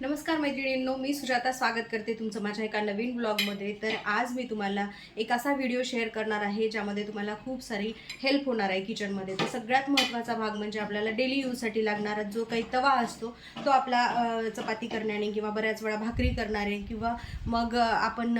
नमस्कार मैत्रिणींनो, मी सुजाता स्वागत करते तुमचं माझ्या एका नवीन ब्लॉगमध्ये। तर आज मी तुम्हाला एक असा व्हिडिओ शेअर करणार आहे ज्यामध्ये तुम्हाला खूप सारी हेल्प होणार आहे किचनमध्ये। तर सगळ्यात महत्त्वाचा भाग म्हणजे आपल्याला डेली यूजसाठी लागणारा जो काही तवा असतो तो आपला चपाती करण्याने किंवा बऱ्याच वेळा भाकरी करणारे किंवा मग आपण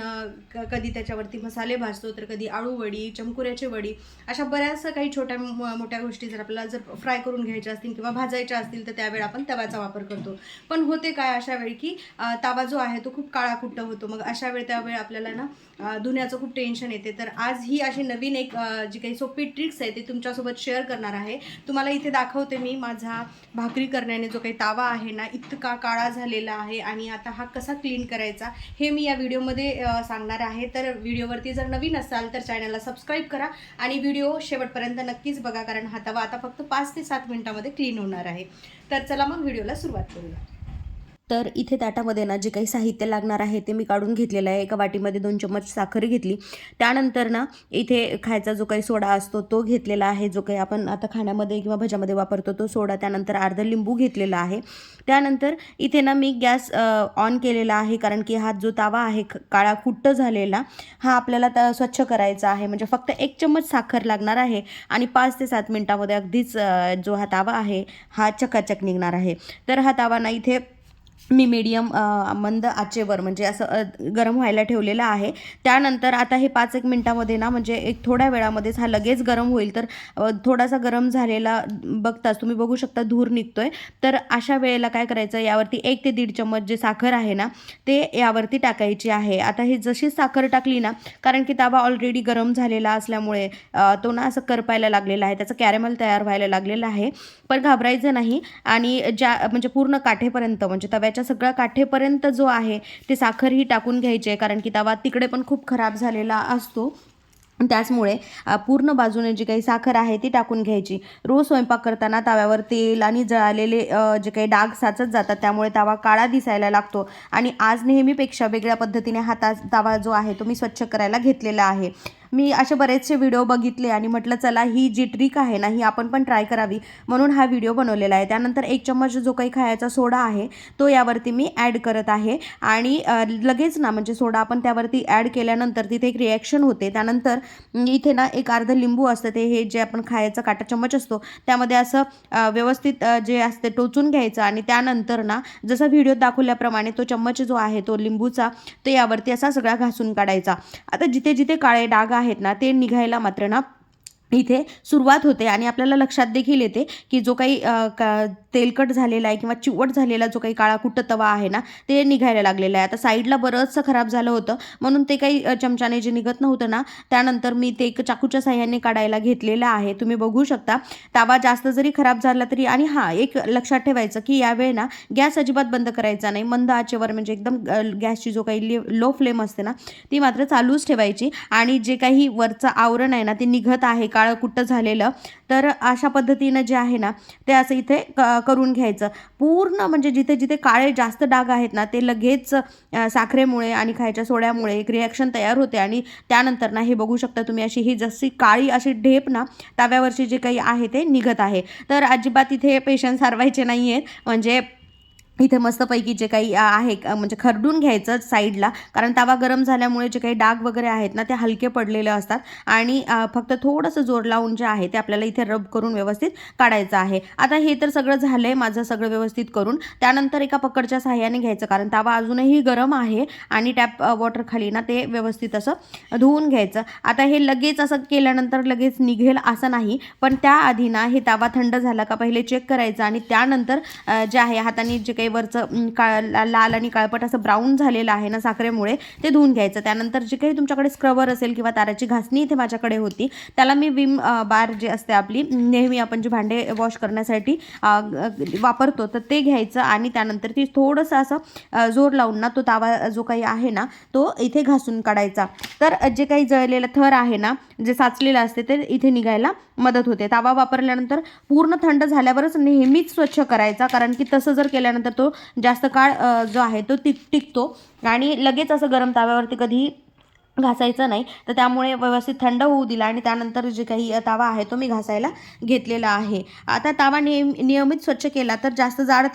कधी त्याच्यावरती मसाले भाजतो, तर कधी आळू वडी, चमकुऱ्याची वडी, अशा बऱ्याच काही छोट्या मोठ्या गोष्टी जर आपल्याला जर फ्राय करून घ्यायच्या असतील किंवा भाजायच्या असतील तर त्यावेळी आपण तव्याचा वापर करतो। पण होते काय अशा वेळी की तवा जो आहे तो खूप काळाकुट्ट होतो। मग अशा वेळी त्यावेळी आपल्याला ना धुण्याचं खूप टेन्शन येते। तर आज ही अशी नवीन एक जी काही सोपी ट्रिक्स आहे ती तुमच्यासोबत शेअर करणार आहे। तुम्हाला इथे दाखवते मी माझा भाकरी करण्याने जो काही तवा आहे ना, इतका काळा झालेला आहे आणि आता हा कसा क्लीन करायचा हे मी या व्हिडिओमध्ये सांगणार आहे। तर व्हिडिओवरती जर नवीन असाल तर चॅनलला सबस्क्राईब करा आणि व्हिडिओ शेवटपर्यंत नक्कीच बघा, कारण हा तवा आता फक्त 5 ते 7 मिनिटांमध्ये क्लीन होणार आहे। तर चला मग व्हिडिओला सुरुवात करूया। तर इथे ताटामध्ये ना जे काही साहित्य लागणार आहे ते मी काढून घेतलेलं आहे। एका वाटीमध्ये 2 चम्मच साखर घेतली, त्यानंतर ना इथे खायचा जो काही सोडा असतो तो घेतलेला आहे, जो काही आपण आता खाण्यामध्ये किंवा भज्यामध्ये वापरतो तो सोडा, त्यानंतर अर्धा लिंबू घेतलेला आहे। त्यानंतर इथे ना मी गॅस ऑन केलेला आहे, कारण की हा जो तवा आहे काळा कुट्ट झालेला हा आपल्याला स्वच्छ करायचा आहे। म्हणजे फक्त 1 चम्मच साखर लागणार आहे आणि 5 ते 7 मिनिटांमध्ये अगदीच जो हा तवा आहे हा चकाचक निघणार आहे। तर हा तवा ना इथे मी मीडियम मंद आचेवर म्हणजे असं गरम व्हायला ठेवलेला आहे। त्यानंतर आता हे 5-1 मिनिटामध्ये ना, म्हणजे एक थोड्या वेळामध्येच हा लगेच गरम होईल। तर थोडासा गरम झालेला बघताच तुम्ही बघू शकता धूर निघतोय। तर अशा वेळेला काय करायचं, यावरती 1 ते 1.5 चम्मच जे साखर आहे ना ते यावरती टाकायची आहे। आता हे जशी साखर टाकली ना, कारण की तवा ऑलरेडी गरम झालेला असल्यामुळे तो ना असं करपायला लागलेला आहे, त्याचं कॅरेमल तयार व्हायला लागलेलं आहे। पण घाबरायचं नाही आणि ज्या म्हणजे पूर्ण काठेपर्यंत, म्हणजे तव्याच्या सगळ्या काठेपर्यंत जो आहे ते साखर ही टाकून घ्यायची आहे, कारण की तवा तिकडे पण खूप खराब झालेला असतो। त्याचमुळे पूर्ण बाजूने जी काही साखर आहे ती टाकून घ्यायची। रोज स्वयंपाक करताना तव्यावर तेल आणि जळालेले जे काही डाग साचत जातात, त्यामुळे तवा काळा दिसायला लागतो आणि आज नेहमीपेक्षा वेगळ्या पद्धतीने हा तवा जो आहे तो मी स्वच्छ करायला घेतलेला आहे। मी असे बरेचसे व्हिडिओ बघितले आणि म्हटलं चला ही जी ट्रिक आहे ना ही आपण पण ट्राय करावी, म्हणून हा व्हिडिओ बनवलेला आहे। त्यानंतर 1 चम्मच जो काही खायचा सोडा आहे तो यावरती मी ॲड करत आहे आणि लगेच ना, म्हणजे सोडा आपण त्यावरती ॲड केल्यानंतर तिथे एक रिॲक्शन होते। त्यानंतर इथे ना एक अर्ध लिंबू असतं, ते हे जे आपण खायचा काटा चम्मच असतो त्यामध्ये असं व्यवस्थित जे असते टोचून घ्यायचं आणि त्यानंतर ना जसं व्हिडिओत दाखवल्याप्रमाणे तो चम्मच जो आहे तो लिंबूचा ते यावरती असा सगळा घासून काढायचा। आता जिथे जिथे काळे डाग आहेत ना ते निघायला मात्र ना इथे सुरुवात होते आणि आपल्याला लक्षात देखील येते की जो काही तेलकट झालेला आहे किंवा चिवट झालेला जो काही काळा कुट्ट तवा आहे ना ते निघायला लागलेलं आहे। आता साईडला बरंचसं खराब झालं होतं, म्हणून ते काही चमच्याने जे निघत नव्हतं ना, त्यानंतर मी ते एक चाकूच्या साह्याने काढायला घेतलेलं आहे। तुम्ही बघू शकता तवा जास्त जरी खराब झाला तरी, आणि हां एक लक्षात ठेवायचं की यावेळी ना गॅस अजिबात बंद करायचा नाही, मंद आचेवर, म्हणजे एकदम गॅसची जो काही लो फ्लेम असते ना ती मात्र चालूच ठेवायची। आणि जे काही वरचं आवरण आहे ना ते निघत आहे काळं कुट्ट झालेलं, तर अशा पद्धतीनं जे आहे ना ते असं इथे करून घ्यायचं पूर्ण, म्हणजे जिथे जिथे काळे जास्त डाग आहेत ना ते लगेच साखरेमुळे आणि खायच्या सोड्यामुळे एक रिॲक्शन तयार होते आणि त्यानंतर ना हे बघू शकता तुम्ही अशी ही जशी काळी अशी ढेप ना तव्यावरची जे काही आहे ते निघत आहे। तर अजिबात इथे पेशन्स हरवायचे नाही आहेत, म्हणजे इथे मस्तपैकी जे काही आहे म्हणजे खरडून घ्यायचं साईडला, कारण तवा गरम झाल्यामुळे जे काही डाग वगैरे आहेत ना ते हलके पडलेले असतात आणि फक्त थोडंसं जोर लावून जे आहे ते आपल्याला इथे रब करून व्यवस्थित काढायचं आहे। आता हे तर सगळं झालं आहे माझं सगळं व्यवस्थित करून, त्यानंतर एका पकडच्या साह्याने घ्यायचं, कारण तवा अजूनही गरम आहे आणि टॅप वॉटर खाली ना ते व्यवस्थित असं धुवून घ्यायचं। आता हे लगेच असं केल्यानंतर लगेच निघेल असं नाही, पण त्याआधी ना हे तवा थंड झाला का पहिले चेक करायचं आणि त्यानंतर जे आहे हाताने जे काही वरचं लाल आणि काळपट असं ब्राऊन झालेलं आहे ना साखरेमुळे ते धुवून घ्यायचं। त्यानंतर जे काही तुमच्याकडे स्क्रबर असेल किंवा ताराची घासणी इथे माझ्याकडे होती, त्याला मी विम बार जे असते आपली नेहमी आपण जे भांडे वॉश करण्यासाठी वापरतो तर ते घ्यायचं आणि त्यानंतर ती थोडंसं असं जोर लावून ना तो तवा जो काही आहे ना तो इथे घासून काढायचा। तर जे काही जळलेलं थर आहे ना जे साचलेलं असते ते इथे निघायला मदत होते। तवा वापरल्यानंतर पूर्ण थंड झाल्यावरच नेहमीच स्वच्छ करायचा, कारण की तसं जर केल्यानंतर तो जास्त काळ जो आहे तो टिकतो आणि लगेच असं गरम तव्यावरती कधी घासायचा नाही. तर त्यामुळे व्यवस्थित थंड होऊ दिला आणि त्यानंतर जे काही तवा आहे तो मी घासायला घेतलेला आहे. आता तवा नियमित स्वच्छ केला तर जास्त जाड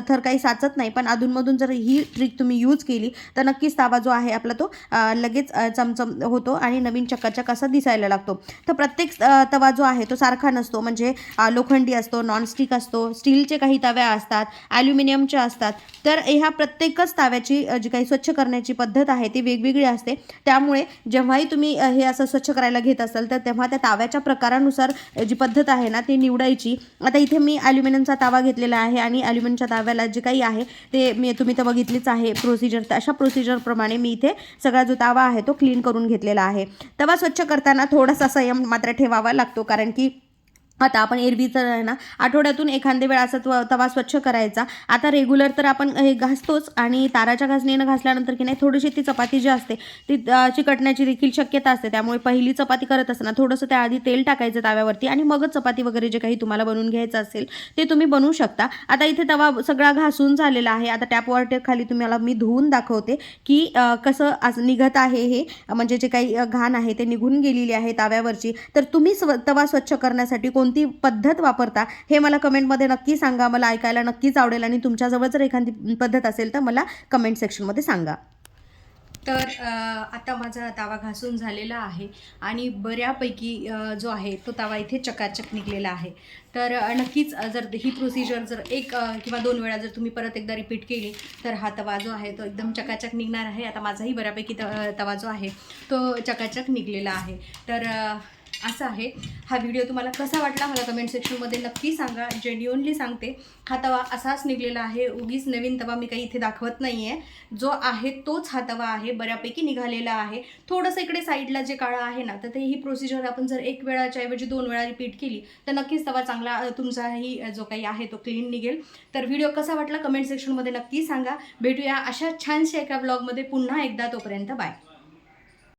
थर काही साचत नाही. पण अधूनमधून जर ही ट्रिक तुम्ही यूज केली तर नक्कीच तवा जो आहे आपला तो लगेच चमचम होतो आणि नवीन चकाचक असा दिसायला लागतो. तर प्रत्येक तवा जो आहे तो सारखा नसतो. म्हणजे लोखंडी असतो, नॉनस्टिक असतो, स्टीलचे काही तव्या असतात, ॲल्युमिनियमचे असतात. तर ह्या प्रत्येकच ताव्याची जी काही स्वच्छ करण्याची पद्धत आहे ती वेगवेगळी असते. त्यामुळे जेव्हाही तुम्ही हे असं स्वच्छ करायला घेत असाल तर तेव्हा त्या ताव्याच्या प्रकारानुसार जी पद्धत आहे ना ती निवडायची. आता इथे मी ॲल्युमिनियमचा तावा घेतलेला आहे आणि ॲल्युमिनियमच्या ताव्याला जे काही आहे ते तुम्ही तर बघितलीच आहे प्रोसिजर. तर अशा प्रोसिजरप्रमाणे मी इथे सगळा जो तावा आहे तो क्लीन करून घेतलेला आहे. तवा स्वच्छ करताना थोडासा संयम मात्र ठेवावा लागतो, कारण की आता आपण एरवी तर आहे ना आठवड्यातून एखाद्या वेळा असा तवा स्वच्छ करायचा. आता रेग्युलर तर आपण हे घासतोच आणि ताराच्या घासणीनं घासल्यानंतर की नाही थोडीशी ती चपाती जी असते ती चिकटण्याची देखील शक्यता असते. त्यामुळे पहिली चपाती करत असताना थोडंसं त्याआधी तेल टाकायचं ताव्यावरती आणि मगच चपाती वगैरे जे काही तुम्हाला बनवून घ्यायचं असेल ते तुम्ही बनवू शकता. आता इथे तवा सगळा घासून झालेला आहे. आता टॅपवर खाली तुम्हाला मी धुवून दाखवते की कसं आज निघत आहे हे, म्हणजे जे काही घाण आहे ते निघून गेलेली आहे ताव्यावरची. तर तुम्ही तवा स्वच्छ करण्यासाठी कोणती पद्धत वापरता हे मला कमेंटमध्ये नक्की सांगा. मला ऐकायला नक्कीच आवडेल आणि तुमच्याजवळ जर एखादी पद्धत असेल तर मला कमेंट सेक्शनमध्ये सांगा. तर आता माझा तवा घासून झालेला आहे आणि बऱ्यापैकी जो आहे तो तवा इथे चकाचक निघलेला आहे. तर नक्कीच जर ही प्रोसिजर जर एक किंवा 2 वेळा जर तुम्ही परत एकदा रिपीट केली तर हा तवा जो आहे तो एकदम चकाचक निघणार आहे. आता माझाही बऱ्यापैकी तवा जो आहे तो चकाचक निघलेला आहे. तर असं आहे. हा व्हिडिओ तुम्हाला कसा वाटला मला कमेंट सेक्शनमध्ये नक्की सांगा. जेन्युअनली सांगते, हा तवा असाच निघलेला आहे. उगीच नवीन तवा मी काही इथे दाखवत नाही आहे. जो आहे तोच हा तवा आहे. बऱ्यापैकी निघालेला आहे. थोडंसं इकडे साईडला जे काळं आहे ना, तर ते ही प्रोसिजर आपण जर 1 वेळाच्या ऐवजी 2 वेळा रिपीट केली तर नक्कीच तवा चांगला तुमचाही जो काही आहे तो क्लीन निघेल. तर व्हिडिओ कसा वाटला कमेंट सेक्शनमध्ये नक्की सांगा. भेटूया अशा छानशा एका व्लॉगमध्ये पुन्हा एकदा. तोपर्यंत बाय.